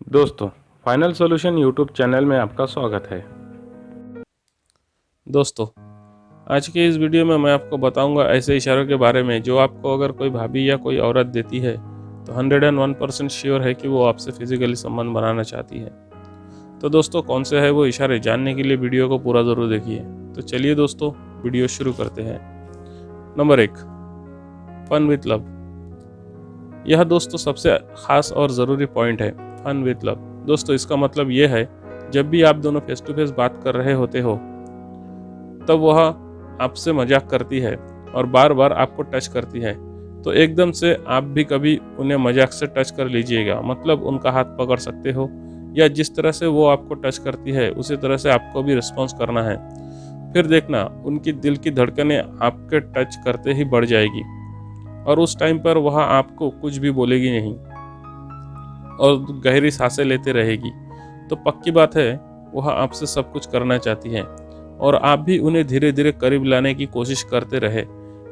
दोस्तों, final solution YouTube channel में आपका स्वागत है। दोस्तों, आज के इस वीडियो में मैं आपको बताऊंगा ऐसे इशारों के बारे में जो आपको अगर कोई भाभी या कोई औरत देती है तो 101% श्योर है कि वो आपसे फिजिकली संबंध बनाना चाहती है। तो दोस्तों, कौन से है वो इशारे जानने के लिए वीडियो को पूरा ज़रूर देखिए। तो चलिए दोस्तों, वीडियो शुरू करते हैं। Number 1, fun with love. यह दोस्तों सबसे खास और ज़रूरी पॉइंट है, फन विथ लव। दोस्तों, इसका मतलब ये है जब भी आप दोनों फेस टू फेस बात कर रहे होते हो तब वह आपसे मजाक करती है और बार बार आपको टच करती है, तो एकदम से आप भी कभी उन्हें मजाक से टच कर लीजिएगा। मतलब उनका हाथ पकड़ सकते हो या जिस तरह से वो आपको टच करती है उसी तरह से आपको भी रिस्पॉन्स करना है। फिर देखना उनकी दिल की धड़कनें आपके टच करते ही बढ़ जाएगी और उस टाइम पर वह आपको कुछ भी बोलेगी नहीं और गहरी सांसें लेते रहेगी। तो पक्की बात है वह आपसे सब कुछ करना चाहती है और आप भी उन्हें धीरे धीरे करीब लाने की कोशिश करते रहे,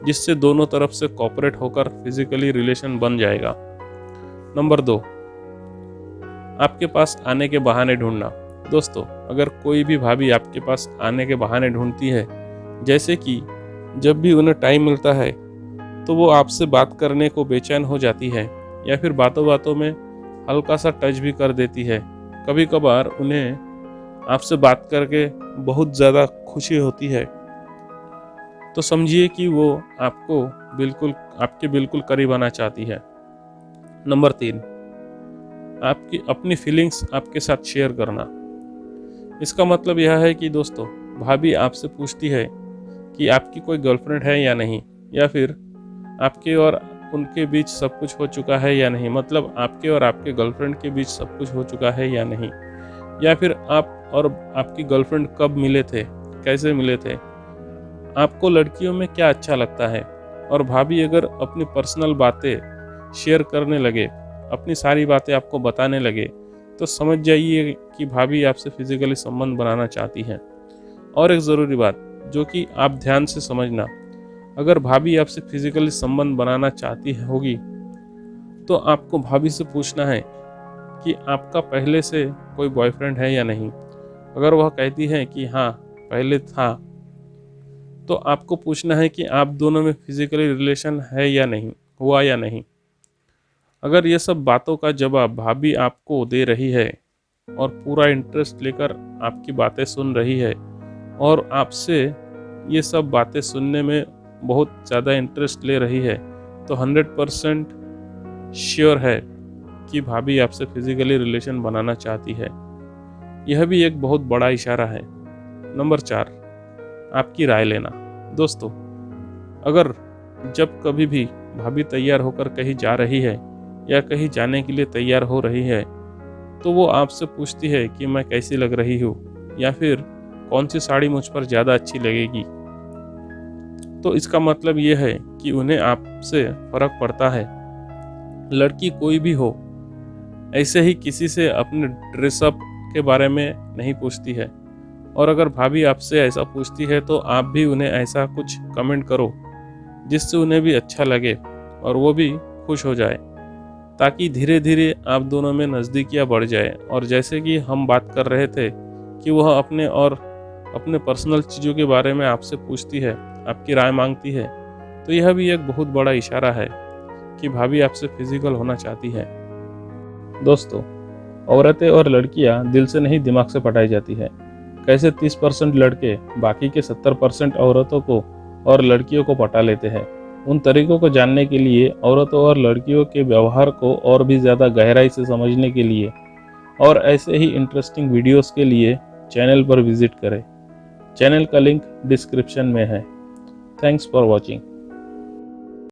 जिससे दोनों तरफ से कोऑपरेट होकर फिजिकली रिलेशन बन जाएगा। नंबर 2, आपके पास आने के बहाने ढूंढना। दोस्तों, अगर कोई भी भाभी आपके पास आने के बहाने ढूंढती है, जैसे कि जब भी उन्हें टाइम मिलता है तो वो आपसे बात करने को बेचैन हो जाती है या फिर बातों बातों में हल्का सा टच भी कर देती है, कभी कभार उन्हें आपसे बात करके बहुत ज़्यादा खुशी होती है, तो समझिए कि वो आपके बिल्कुल करीब आना चाहती है। नंबर 3, आपकी अपनी फीलिंग्स आपके साथ शेयर करना। इसका मतलब यह है कि दोस्तों, भाभी आपसे पूछती है कि आपकी कोई गर्लफ्रेंड है या नहीं, या फिर आपके और उनके बीच सब कुछ हो चुका है या नहीं। मतलब आपके और आपके गर्लफ्रेंड के बीच सब कुछ हो चुका है या नहीं, या फिर आप और आपकी गर्लफ्रेंड कब मिले थे, कैसे मिले थे, आपको लड़कियों में क्या अच्छा लगता है। और भाभी अगर अपनी पर्सनल बातें शेयर करने लगे, अपनी सारी बातें आपको बताने लगे, तो समझ जाइए कि भाभी आपसे फिजिकली संबंध बनाना चाहती है। और एक ज़रूरी बात जो कि आप ध्यान से समझना, अगर भाभी आपसे फिजिकली संबंध बनाना चाहती होगी तो आपको भाभी से पूछना है कि आपका पहले से कोई बॉयफ्रेंड है या नहीं। अगर वह कहती है कि हाँ पहले था, तो आपको पूछना है कि आप दोनों में फिजिकली रिलेशन है या नहीं, हुआ या नहीं। अगर ये सब बातों का जवाब भाभी आपको दे रही है और पूरा इंटरेस्ट लेकर आपकी बातें सुन रही है और आपसे ये सब बातें सुनने में बहुत ज़्यादा इंटरेस्ट ले रही है, तो 100% श्योर है कि भाभी आपसे फिजिकली रिलेशन बनाना चाहती है। यह भी एक बहुत बड़ा इशारा है। नंबर 4, आपकी राय लेना। दोस्तों, अगर जब कभी भी भाभी तैयार होकर कहीं जा रही है या कहीं जाने के लिए तैयार हो रही है, तो वो आपसे पूछती है कि मैं कैसी लग रही हूँ या फिर कौन सी साड़ी मुझ पर ज़्यादा अच्छी लगेगी, तो इसका मतलब ये है कि उन्हें आपसे फ़र्क पड़ता है। लड़की कोई भी हो, ऐसे ही किसी से अपने ड्रेसअप के बारे में नहीं पूछती है। और अगर भाभी आपसे ऐसा पूछती है तो आप भी उन्हें ऐसा कुछ कमेंट करो जिससे उन्हें भी अच्छा लगे और वो भी खुश हो जाए, ताकि धीरे धीरे आप दोनों में नज़दीकियाँ बढ़ जाए। और जैसे कि हम बात कर रहे थे कि वह अपने पर्सनल चीज़ों के बारे में आपसे पूछती है, आपकी राय मांगती है, तो यह भी एक बहुत बड़ा इशारा है कि भाभी आपसे फिजिकल होना चाहती है। दोस्तों, औरतें और लड़कियां दिल से नहीं दिमाग से पटाई जाती है। कैसे 30% लड़के बाकी के 70% औरतों को और लड़कियों को पटा लेते हैं। उन तरीकों को जानने के लिए, औरतों और लड़कियों के व्यवहार को और भी ज़्यादा गहराई से समझने के लिए और ऐसे ही इंटरेस्टिंग वीडियोस के लिए चैनल पर विजिट करें। चैनल का लिंक डिस्क्रिप्शन में है। Thanks for watching.